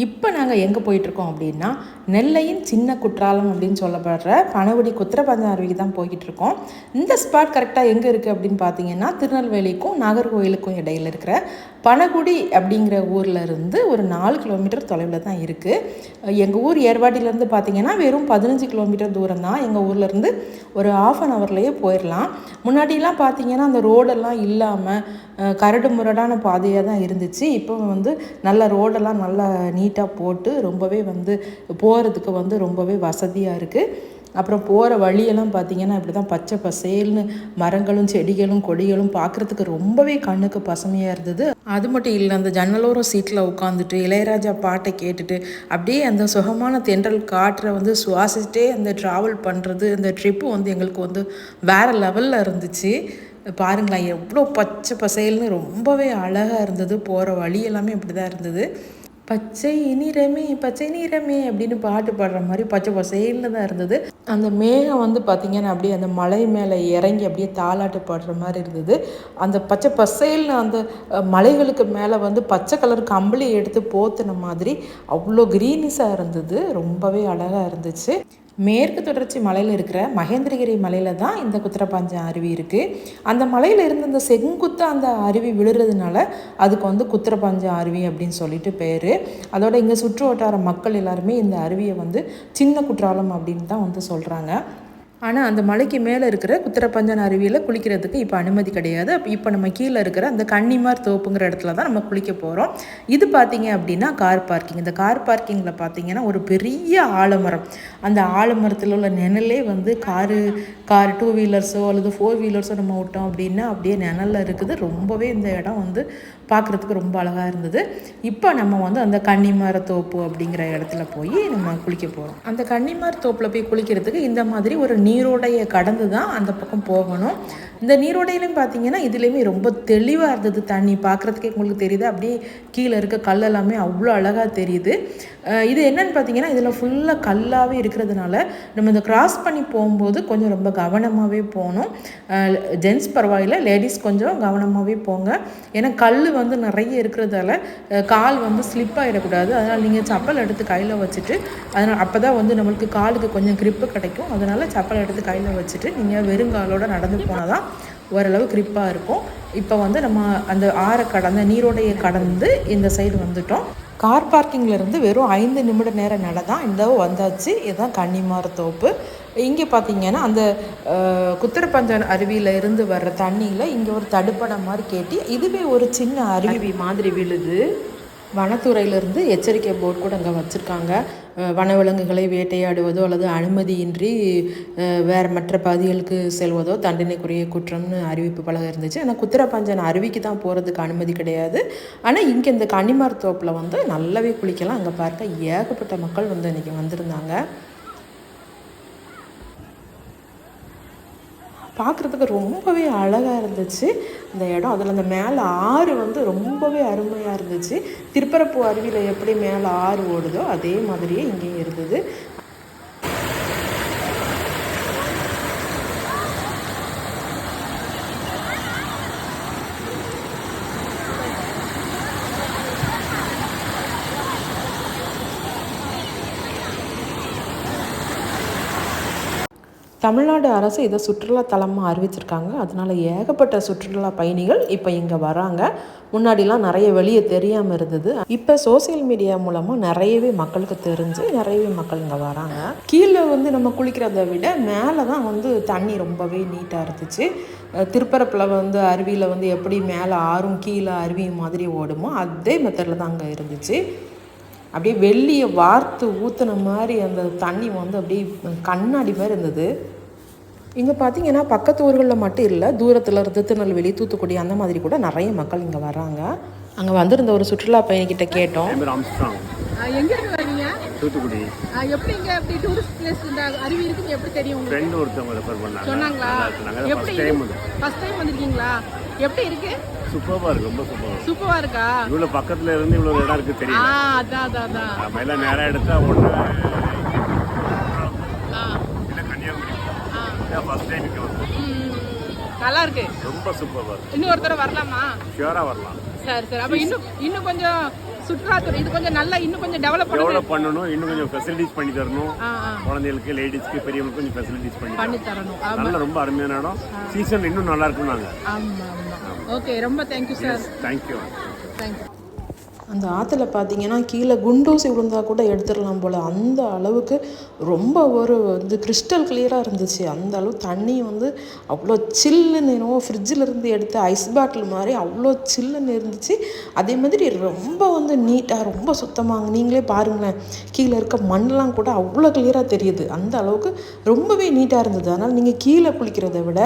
இப்போ நாங்கள் எங்கே போயிட்டுருக்கோம் அப்படின்னா நெல்லையின் சின்ன குற்றாலம் அப்படின்னு சொல்லப்படுற பனகுடி குத்திரப்பஞ்சம் அருவிக்கு தான் போய்கிட்டு இருக்கோம். இந்த ஸ்பாட் கரெக்டாக எங்கே இருக்குது அப்படின்னு பார்த்தீங்கன்னா திருநெல்வேலிக்கும் நாகர்கோவிலுக்கும் இடையில் இருக்கிற பனகுடி அப்படிங்கிற ஊரில் இருந்து ஒரு 4 கிலோமீட்டர் தொலைவில் தான் இருக்குது. எங்கள் ஊர் ஏர்வாடியிலேருந்து பார்த்தீங்கன்னா வெறும் 15 கிலோமீட்டர் தூரம் தான். எங்கள் ஊர்லேருந்து ஒரு ½ அன் ஹவர்லேயே போயிடலாம். முன்னாடிலாம் பார்த்தீங்கன்னா அந்த ரோடெல்லாம் இல்லாமல் கரடு முரடான பாதையாக தான் இருந்துச்சு. இப்போ நல்ல ரோடெல்லாம் நல்லா நீட்டாக போட்டு ரொம்பவே போகிறதுக்கு ரொம்பவே வசதியாக இருக்குது. அப்புறம் போகிற வழியெல்லாம் பார்த்திங்கன்னா இப்படி தான் பச்சை பசேல்னு மரங்களும் செடிகளும் கொடிகளும் பார்க்குறதுக்கு ரொம்பவே கண்ணுக்கு பசுமையாக இருந்தது. அது மட்டும் இல்லை, அந்த ஜன்னலோரம் சீட்டில் உட்காந்துட்டு இளையராஜா பாட்டை கேட்டுட்டு அப்படியே அந்த சுகமான தென்றல் காற்றை சுவாசிச்சுட்டே அந்த ட்ராவல் பண்ணுறது, அந்த ட்ரிப்பு எங்களுக்கு வேறு லெவலில் இருந்துச்சு. பாருங்களேன் எவ்வளோ பச்சை பசேல்னு ரொம்பவே அழகாக இருந்தது. போகிற வழி எல்லாமே இப்படி தான் இருந்தது. பச்சை நிறமே அப்படின்னு பாட்டு பாடுற மாதிரி பச்சை பசேல்னு தான் இருந்தது. அந்த மேகம் பார்த்திங்கன்னா அப்படியே அந்த மலை மேலே இறங்கி அப்படியே தாலாட்டு பாடுற மாதிரி இருந்தது. அந்த பச்சை பசேல்னு அந்த மலைகளுக்கு மேலே பச்சை கலர் கம்பளி எடுத்து போத்துன மாதிரி அவ்வளோ க்ரீனிஸாக இருந்தது. ரொம்பவே அழகாக இருந்துச்சு. மேற்கு தொடர்ச்சி மலையில் இருக்கிற மகேந்திரகிரி மலையில் தான் இந்த குத்திரப்பஞ்சம் அருவி இருக்குது. அந்த மலையில் இருந்து அந்த செங்குத்தாக அந்த அருவி விழுறதுனால அதுக்கு குத்திரப்பஞ்சம் அருவி அப்படின்னு சொல்லிட்டு பேர். அதோட இங்கே சுற்று வட்டார மக்கள் எல்லாருமே இந்த அருவியை சின்ன குற்றாலம் அப்படின்னு தான் சொல்கிறாங்க. ஆனால் அந்த மலைக்கு மேலே இருக்கிற குத்திரப்பஞ்சன் அருவியில் குளிக்கிறதுக்கு இப்போ அனுமதி கிடையாது. இப்போ நம்ம கீழே இருக்கிற அந்த கன்னிமார் தோப்புங்கிற இடத்துல தான் நம்ம குளிக்க போகிறோம். இது பார்த்திங்க அப்படின்னா கார் பார்க்கிங். இந்த கார் பார்க்கிங்கில் பார்த்திங்கன்னா ஒரு பெரிய ஆலமரம், அந்த ஆலமரத்தில் உள்ள நிழலே கார் 2 வீலர்ஸோ அல்லது 4 வீலர்ஸோ நம்ம விட்டோம் அப்படின்னா அப்படியே நிழலில் இருக்குது. ரொம்பவே இந்த இடம் பார்க்குறதுக்கு ரொம்ப அழகாக இருந்தது. இப்போ நம்ம அந்த கன்னிமார தோப்பு அப்படிங்கிற இடத்துல போய் நம்ம குளிக்க போகிறோம். அந்த கன்னிமார் தோப்பில் போய் குளிக்கிறதுக்கு இந்த மாதிரி ஒரு நீரோடையை கடந்து தான் அந்த பக்கம் போகணும். இந்த நீரோடையிலையும் பார்த்தீங்கன்னா இதுலேயுமே ரொம்ப தெளிவாக இருந்தது. தண்ணி பார்க்குறதுக்கே உங்களுக்கு தெரியுது. அப்படியே கீழே இருக்க கல் எல்லாமே அவ்வளோ அழகாக தெரியுது. இது என்னன்னு பார்த்தீங்கன்னா இதில் ஃபுல்லாக கல்லாகவே இருக்கிறதுனால நம்ம இந்த கிராஸ் பண்ணி போகும்போது கொஞ்சம் ரொம்ப கவனமாகவே போகணும். ஜென்ட்ஸ் பரவாயில்ல, லேடிஸ் கொஞ்சம் கவனமாகவே போங்க. ஏன்னா கல் நிறைய இருக்கிறதால கால் ஸ்லிப் ஆகிடக்கூடாது. அதனால் நீங்கள் சப்பல் எடுத்து கையில் வச்சுட்டு அதனால் அப்போ தான் நம்மளுக்கு காலுக்கு கொஞ்சம் கிரிப்பு கிடைக்கும். அதனால் சப்பல் எடுத்து கையில் வச்சுட்டு நீங்கள் வெறுங்காலோடு நடந்து போனால் தான் ஓரளவு கிரிப்பாக இருக்கும். இப்போ நம்ம அந்த அந்த நீரோடையை கடந்து இந்த சைடு வந்துட்டோம். கார் பார்க்கிங்லேருந்து வெறும் 5 நிமிட நேரம் தான் இந்த வந்தாச்சு. இதுதான் கன்னிமார் தோப்பு. இங்கே பார்த்தீங்கன்னா அந்த குத்திரப்பஞ்சன் அருவியில் இருந்து வர்ற தண்ணியில் இங்கே ஒரு தடுப்பணம் மாதிரி கேட்டி இதுவே ஒரு சின்ன அருவி மாதிரி விழுது. வனத்துறையிலேருந்து எச்சரிக்கை போர்டு கூட அங்கே வச்சுருக்காங்க. வனவிலங்குகளை வேட்டையாடுவதோ அல்லது அனுமதியின்றி வேறு மற்ற பகுதிகளுக்கு செல்வதோ தண்டனைக்குரிய குற்றம்னு அறிவிப்பு பலகை இருந்துச்சு. ஆனால் குத்திரப்பஞ்சன் அருவிக்கு தான் போகிறதுக்கு அனுமதி கிடையாது. ஆனால் இங்கே இந்த கன்னிமார் தோப்பில் நல்லாவே குளிக்கலாம். அங்கே பார்க்க ஏகப்பட்ட மக்கள் இன்றைக்கி வந்திருந்தாங்க. பார்க்குறதுக்கு ரொம்பவே அழகாக இருந்துச்சு இந்த இடம். அதில் அந்த மேலே ஆறு ரொம்பவே அருமையாக இருந்துச்சு. திருப்பரப்பு அருவியில் எப்படி மேலே ஆறு ஓடுதோ அதே மாதிரியே இங்கேயும் இருந்தது. தமிழ்நாடு அரசு இதை சுற்றுலா தலமாக அறிவிச்சிருக்காங்க. அதனால் ஏகப்பட்ட சுற்றுலா பயணிகள் இப்போ இங்கே வராங்க. முன்னாடிலாம் நிறைய வெளியே தெரியாமல் இருந்தது. இப்போ சோசியல் மீடியா மூலமாக நிறையவே மக்களுக்கு தெரிஞ்சு நிறையவே மக்கள் இங்கே வராங்க. கீழே நம்ம குளிக்கிறத விட மேலே தான் தண்ணி ரொம்பவே நீட்டாக இருந்துச்சு. திருப்பரப்பில் அருவியில் எப்படி மேலே ஆறும் கீழே அருவியும் மாதிரி ஓடுமோ அதே மெத்தடில் தான் அங்கே இருந்துச்சு. அப்படியே வெள்ளியை வார்த்து ஊற்றுன மாதிரி அந்த தண்ணி அப்படியே கண்ணாடி மாதிரி இருந்தது. இங்கே பார்த்தீங்கன்னா பக்கத்து ஊர்களில் மட்டும் இல்லை, தூரத்தில் இருந்து திருநெல்வேலி, தூத்துக்குடி அந்த மாதிரி கூட நிறைய மக்கள் இங்கே வர்றாங்க. அங்கே வந்திருந்த ஒரு சுற்றுலா பயணிக்கிட்ட கேட்டோம். தூத்துக்குடி எப்படிங்க அப்படி டூரிஸ்ட் பிளேஸ் இந்த அருவி இருக்குன்னு எப்படி தெரியும் உங்களுக்கு? ஃப்ரெண்ட் ஒருத்தவங்க ரெஃபர் பண்ணாங்க. சொன்னாங்களா? எப்படி ஃபர்ஸ்ட் டைம் வந்திருக்கீங்களா? எப்படி இருக்கு? சூப்பரா இருக்கு. ரொம்ப சூப்பரா இருக்கா? இவ்வளவு பக்கத்துல இருந்து இவ்வளவு இடம் இருக்கு தெரியும். அதான் நம்ம எல்லாம் நேரா எடுத்தா ஒண்ணு இல்ல கன்னியாகுமரி. ஃபர்ஸ்ட் டைம் இங்க வந்து நல்லா இருக்கு. ரொம்ப சூப்பரா இருக்கு. இன்னும் ஒரு தடவை வரலாமா? ஷூரா வரலாம். சரி அப்ப இன்னும் கொஞ்சம் சுற்றுலாத்துறை இது கொஞ்சம் நல்லா இன்னும் கொஞ்சம் டெவலப் பண்ணணும், இன்னும் கொஞ்சம் ஃபெசிலிட்டிஸ் பண்ணி தரணும். குழந்தைகளுக்கு, லேடிஸ்க்கு, பெரியவங்களுக்கு கொஞ்சம் ஃபெசிலிட்டிஸ் பண்ணி தரணும். நல்ல ரொம்ப அருமையான இடம். சீசன் இன்னும் நல்லா இருக்கும். நாங்க ஓகே, ரொம்ப தேங்க்யூ சார். தேங்க்யூ. அந்த ஆற்றுல பார்த்தீங்கன்னா கீழே குண்டூசி விழுந்தால் கூட எடுத்துடலாம் போல், அந்த அளவுக்கு ரொம்ப ஒரு கிறிஸ்டல் கிளியராக இருந்துச்சு. அந்த அளவு தண்ணி அவ்வளோ சில்லுன்னு, என்னவோ ஃப்ரிட்ஜிலேருந்து எடுத்த ஐஸ் பாட்டில் மாதிரி அவ்வளோ சில்லுன்னு இருந்துச்சு. அதே மாதிரி ரொம்ப நீட்டாக, ரொம்ப சுத்தமாக. நீங்களே பாருங்களேன், கீழே இருக்க மண்ணெலாம் கூட அவ்வளோ கிளியராக தெரியுது. அந்த அளவுக்கு ரொம்பவே நீட்டாக இருந்தது. அதனால் நீங்கள் கீழே குளிக்கிறத விட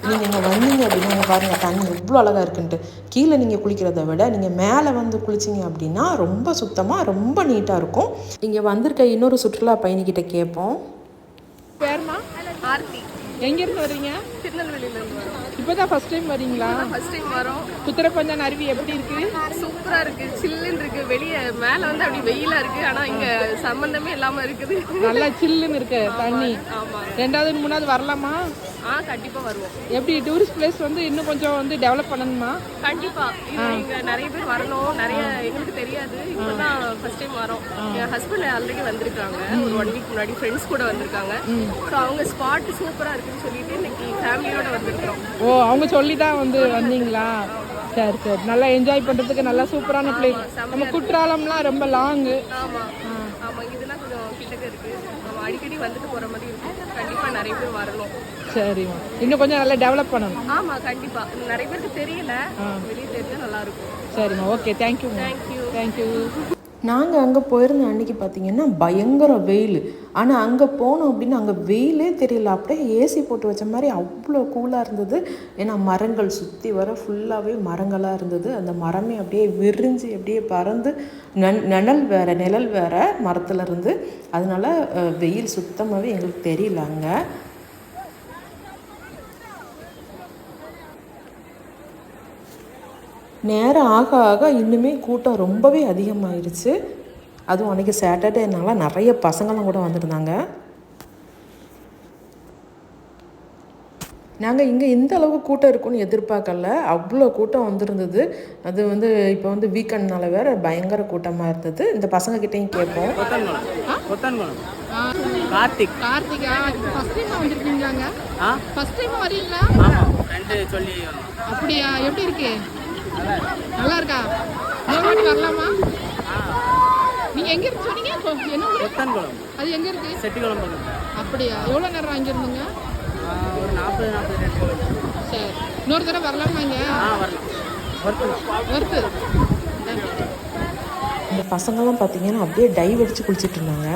நீங்கள் இங்கே வந்தீங்க அப்படின்னா பாருங்கள் தண்ணி எவ்வளோ அழகாக இருக்குன்ட்டு. கீழே நீங்கள் குளிக்கிறத விட நீங்கள் மேலே குளிச்சிங்க அப்படின்னா ரொம்ப சுத்தமாக, ரொம்ப நீட்டாக இருக்கும். இங்கே வந்திருக்க இன்னொரு சுற்றுலா பயணிக்கிட்ட கேட்போம். பேர்மா? ஆர்த்தி. எங்கேருந்து வரீங்க? திருநெல்வேலியிலேருந்து வரோம். இப்போதான் ஃபர்ஸ்ட் டைம் வரீங்களா? ஃபர்ஸ்ட் டைம் வரோம். குதிரைப்பஞ்சான் அருவி எப்படி இருக்கு? சூப்பராக இருக்குது, சில்லுன்னு இருக்குது. வெளியே மேலே அப்படி வெயிலாக இருக்குது, ஆனால் இங்கே சம்மந்தமே இல்லாமல் இருக்குது. நல்லா சில்லுன்னு இருக்கு தண்ணி. ஆமாம். 2வது 3வது வரலாமா? கண்டிப்பாக வருவோம். எப்படி டூரிஸ்ட் பிளேஸ் இன்னும் கொஞ்சம் டெவலப் பண்ணணுமா? கண்டிப்பாக. இங்கே நிறைய பேர் வரணும், நிறைய எங்களுக்கு தெரியாது. இப்போ தான் ஃபர்ஸ்ட் டைம் வரோம். என் ஹஸ்பண்ட் ஆல்ரெடி வந்திருக்காங்க, ஒரு 1 வீக் முன்னாடி ஃப்ரெண்ட்ஸ் கூட வந்திருக்காங்க. ஸோ அவங்க ஸ்பாட் சூப்பராக இருக்குன்னு சொல்லிட்டு இன்னைக்கு ஃபேமிலியோட வந்திருக்கிறோம். ஓ, அவங்க சொல்லி தான் வந்தீங்களா? சரி சரி, நல்லா என்ஜாய் பண்ணுறதுக்கு நல்லா சூப்பரான பிளேஸ். நம்ம குற்றாலம்லாம் ரொம்ப லாங்கு. ஆமாம் ஆமாம், இதெல்லாம் கொஞ்சம் கிட்டக்க இருக்குது. நம்ம அடிக்கடி வந்துட்டு போகிற மாதிரி இருக்கும். கண்டிப்பாக நிறைய பேர் வரணும். சரிம்மா, இன்னும் கொஞ்சம் நல்லா டெவலப் பண்ணணும். ஆமாம், கண்டிப்பாக. நிறைய பேருக்கு தெரியல, வெளியே தெரிஞ்சால் நல்லாயிருக்கும். சரிம்மா, ஓகே, தேங்க்யூ. தேங்க்யூ. நாங்கள் அங்கே போயிருந்த அன்றைக்கி பார்த்திங்கன்னா பயங்கர வெயில். ஆனால் அங்கே போனோம் அப்படின்னா அங்கே வெயிலே தெரியல, அப்படியே ஏசி போட்டு வச்ச மாதிரி அவ்வளோ கூலாக இருந்தது. ஏன்னா மரங்கள் சுற்றி வர ஃபுல்லாகவே மரங்களாக இருந்தது. அந்த மரமே அப்படியே விரிஞ்சு அப்படியே பறந்து நிழல் வேறு மரத்துலேருந்து. அதனால் வெயில் சுத்தமாகவே எங்களுக்கு தெரியல. அங்கே நேரம் ஆக ஆக இன்னுமே கூட்டம் ரொம்பவே அதிகமாகிடுச்சு. அதுவும் அன்றைக்கி சாட்டர்டேனால நிறைய பசங்களாம் கூட வந்திருந்தாங்க. நாங்கள் இங்கே இந்த அளவுக்கு கூட்டம் இருக்குன்னு எதிர்பார்க்கல, அவ்வளோ கூட்டம் வந்திருந்தது. அது இப்போ வீக்கெண்ட்னால வேறு பயங்கர கூட்டமாக இருந்தது. இந்த பசங்கக்கிட்டையும் கேட்போம். கார்த்திகா ஃபர்ஸ்ட் டைம் வந்திருக்கீங்களாங்க? ஃபர்ஸ்ட் டைம் வரீங்களா? அப்படியா? எப்படி இருக்கு? நல்லா இருக்கா? இன்னொரு வாட்டி வரலாமா? நீங்க எங்க இருந்து சொன்னீங்க? என்ன ஊரு? அது எங்க இருக்கு? செட்டிகுளம் பக்கம். அப்படியா? எவ்வளவு நேரம் அங்க இருந்தீங்க? ஒரு 40 சரி, இன்னொரு தடவை வரலாமா இங்க? வரலாம். இந்த பசங்கள்லாம் பார்த்தீங்கன்னா அப்படியே டைவ் அடித்து குளிச்சுட்டு இருந்தாங்க.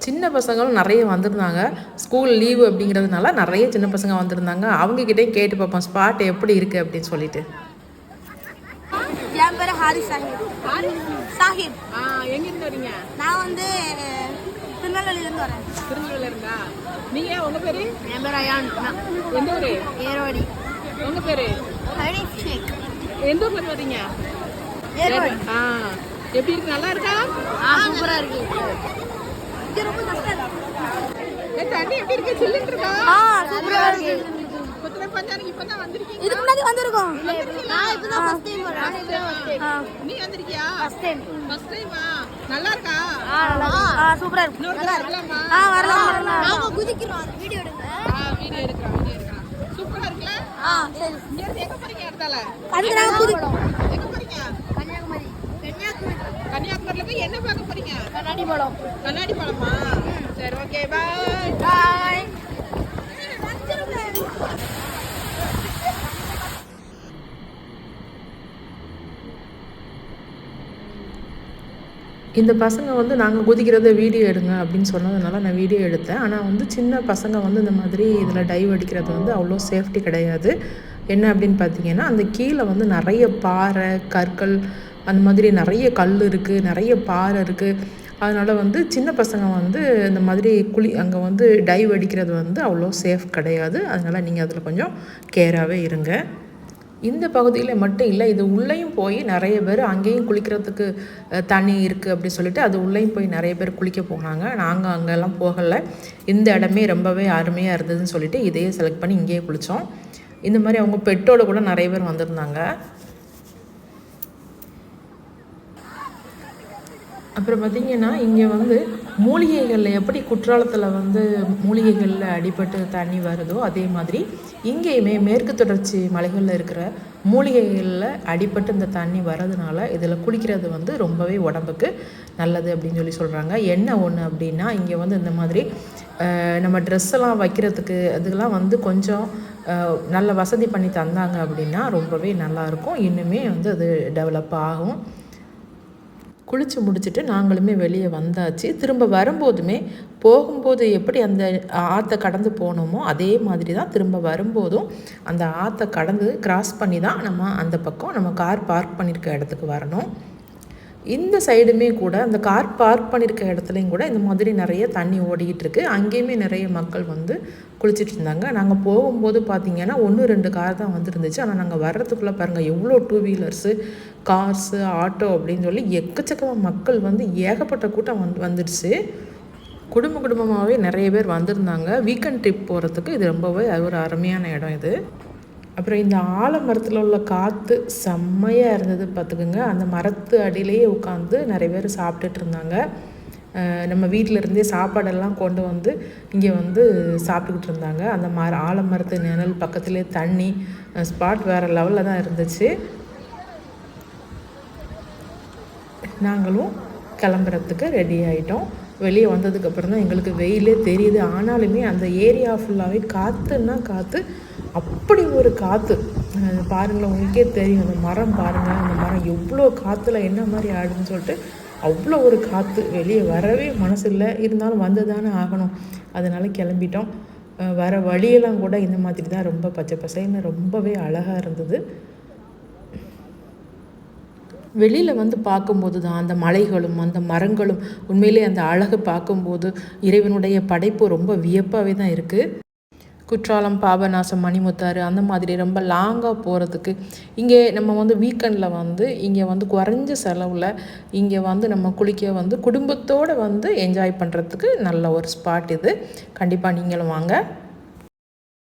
சின்ன பசங்களும் நிறைய வந்திருந்தாங்க. ஸ்கூல் லீவு அப்படிங்கிறதுனால நிறைய சின்ன பசங்க வந்திருந்தாங்க. அவங்கக்கிட்டே கேட்டு பார்ப்போம் ஸ்பாட் எப்படி இருக்குது அப்படின்னு சொல்லிட்டு. என் பேர் ஹாரிஸ் சாஹிப். எங்கேருந்து வரீங்க? நான் திருநெல்வேலியிலேருந்து வரேன். திருநெல்வேலியில இருந்தா? நீங்கள் உங்கள் பேர்? என் பேர் அயான். எந்த ஊர்? ஏரோடி. உங்கள் பேர்? ஹனீஃப் ஷேக். எந்த ஊர்லேருந்து வரீங்க? ஏரோடி. எப்படி இருக்கு? நல்லா இருக்கா? சூப்பராக இருக்கு. இது ரொம்ப கஷ்டம். தண்ணி எப்படி இருக்கு? சில்லுன்னு இருக்கா? சூப்பராக இருக்கு. குதிரைப்பஞ்சானுக்கு இப்போ தான் வந்திருக்கீங்க? இதுக்கு முன்னாடி வந்திருக்கோம். நான் இப்போ தான் ஃபர்ஸ்ட் டைம் வரேன். நீ வந்திருக்கியா? First time. ஃபர்ஸ்ட் டைமா? நல்லா இருக்கா? சூப்பராக இருக்கு. வரலாமா? வரலாம். நாம குதிக்கிறோம். வீடியோ எடுங்க. வீடியோ எடுக்கலாம். சூப்பரா இருக்குல்ல? சரி. இங்க எங்க போறீங்க அடுத்தால? அதுக்கு நாம குதிக்கிறோம். எங்க போறீங்க? கன்னியாகுமரி. கன்னியாகுமரியில போய் என்ன பார்க்க போறீங்க? கண்ணாடி பழம். கண்ணாடி பழமா? சரி, ஓகே, பாய். பாய். இந்த பசங்க நாங்கள் குதிக்கிறத வீடியோ எடுங்க அப்படின்னு சொன்னதுனால நான் வீடியோ எடுத்தேன். ஆனால் சின்ன பசங்க இந்த மாதிரி இதில் டைவ் அடிக்கிறது அவ்வளோ சேஃப்டி கிடையாது. என்ன அப்படின்னு பார்த்தீங்கன்னா அந்த கீழே நிறைய பாறை, கற்கள், அந்த மாதிரி நிறைய கல் இருக்குது, நிறைய பாறை இருக்குது. அதனால் சின்ன பசங்க இந்த மாதிரி அங்கே டைவ் அடிக்கிறது அவ்வளோ சேஃப் கிடையாது. அதனால் நீங்கள் அதில் கொஞ்சம் கேராகவே இருங்க. இந்த பகுதியில் மட்டும் இல்லை, இது உள்ளேயும் போய் நிறைய பேர் அங்கேயும் குளிக்கிறதுக்கு தண்ணி இருக்குது அப்படி சொல்லிட்டு அது உள்ளேயும் போய் நிறைய பேர் குளிக்க போனாங்க. நாங்கள் அங்கெல்லாம் போகலை. இந்த இடமே ரொம்பவே அருமையாக இருந்ததுன்னு சொல்லிட்டு இதையே செலக்ட் பண்ணி இங்கேயே குளித்தோம். இந்த மாதிரி அவங்க பெட்டோட கூட நிறைய பேர் வந்திருந்தாங்க. அப்புறம் பார்த்திங்கன்னா இங்கே வந்து மூலிகைகளில் எப்படி குற்றாலத்தில் மூலிகைகளில் அடிபட்டு தண்ணி வருதோ அதே மாதிரி இங்கேயுமே மேற்கு தொடர்ச்சி மலைகளில் இருக்கிற மூலிகைகளில் அடிபட்டு இந்த தண்ணி வர்றதுனால இதில் குளிக்கிறது ரொம்பவே உடம்புக்கு நல்லது அப்படின்னு சொல்லி சொல்கிறாங்க. என்ன ஒன்று அப்படின்னா இங்கே இந்த மாதிரி நம்ம ட்ரெஸ்ஸெல்லாம் வைக்கிறதுக்கு அதுக்கெல்லாம் கொஞ்சம் நல்ல வசதி பண்ணி தந்தாங்க அப்படின்னா ரொம்பவே நல்லாயிருக்கும். இன்னுமே அது டெவலப் ஆகும். குளித்து முடிச்சுட்டு நாங்களுமே வெளியே வந்தாச்சு. திரும்ப வரும்போதுமே போகும்போது எப்படி அந்த ஆற்றை கடந்து போனோமோ அதே மாதிரி தான் திரும்ப வரும்போதும் அந்த ஆற்றை கடந்து கிராஸ் பண்ணி தான் நம்ம அந்த பக்கம் நம்ம கார் பார்க் பண்ணியிருக்க இடத்துக்கு வரணும். இந்த சைடுமே கூட அந்த கார் பார்க் பண்ணியிருக்க இடத்துலையும் கூட இந்த மாதிரி நிறைய தண்ணி ஓடிக்கிட்டு இருக்குது. அங்கேயுமே நிறைய மக்கள் குளிச்சுட்டு இருந்தாங்க. நாங்கள் போகும்போது பார்த்திங்கன்னா 1-2 கார் தான் வந்துருந்துச்சு. ஆனால் நாங்கள் வர்றதுக்குள்ளே பாருங்கள் எவ்வளோ 2 வீலர்ஸு, கார்ஸு, ஆட்டோ அப்படின்னு சொல்லி எக்கச்சக்கமாக மக்கள் ஏகப்பட்ட கூட்டம் வந்துடுச்சு. குடும்பமாகவே நிறைய பேர் வந்திருந்தாங்க. வீக்கெண்ட் ட்ரிப் போகிறதுக்கு இது ரொம்பவே ஒரு அருமையான இடம் இது. அப்புறம் இந்த ஆலமரத்தில் உள்ள காற்று செம்மையாக இருந்தது பார்த்துக்குங்க. அந்த மரத்து அடியிலேயே உட்காந்து நிறைய பேர் சாப்பிட்டுட்டு இருந்தாங்க. நம்ம வீட்டிலருந்தே சாப்பாடெல்லாம் கொண்டு இங்கே சாப்பிட்டுக்கிட்டு இருந்தாங்க. அந்த ஆலமரத்து நிழல் பக்கத்துலேயே தண்ணி, ஸ்பாட் வேறு லெவலில் தான் இருந்துச்சு. நாங்களும் கிளம்புறதுக்கு ரெடி ஆகிட்டோம். வெளியே வந்ததுக்கப்புறம் தான் எங்களுக்கு வெயிலே தெரியுது. ஆனாலுமே அந்த ஏரியா ஃபுல்லாகவே காற்றுன்னா காற்று, அப்படி ஒரு காற்று பாருங்களேன். உங்களுக்கே தெரியும் அந்த மரம் பாருங்கள், அந்த மரம் எவ்வளோ காற்றுல என்ன மாதிரி ஆடுன்னு சொல்லிட்டு அவ்வளோ ஒரு காற்று. வெளியே வரவே மனசு இல்லை. இருந்தாலும் வந்து தானே ஆகணும். அதனால் கிளம்பிட்டோம். வர வழியெல்லாம் கூட இந்த மாதிரி தான் ரொம்ப பச்சை பசைன்னு ரொம்பவே அழகாக இருந்தது. வெளியில் பார்க்கும்போது தான் அந்த மலைகளும் அந்த மரங்களும் உண்மையிலே அந்த அழகு பார்க்கும்போது இறைவனுடைய படைப்பு ரொம்ப வியப்பாகவே தான் இருக்குது. குற்றாலம், பாபநாசம், மணிமுத்தாறு அந்த மாதிரி ரொம்ப லாங்காக போகிறதுக்கு இங்கே நம்ம வீக்கெண்டில் இங்கே குறைஞ்ச செலவில் இங்கே நம்ம குளிக்க குடும்பத்தோடு என்ஜாய் பண்ணுறதுக்கு நல்ல ஒரு ஸ்பாட் இது. கண்டிப்பாக நீங்களும் வாங்க.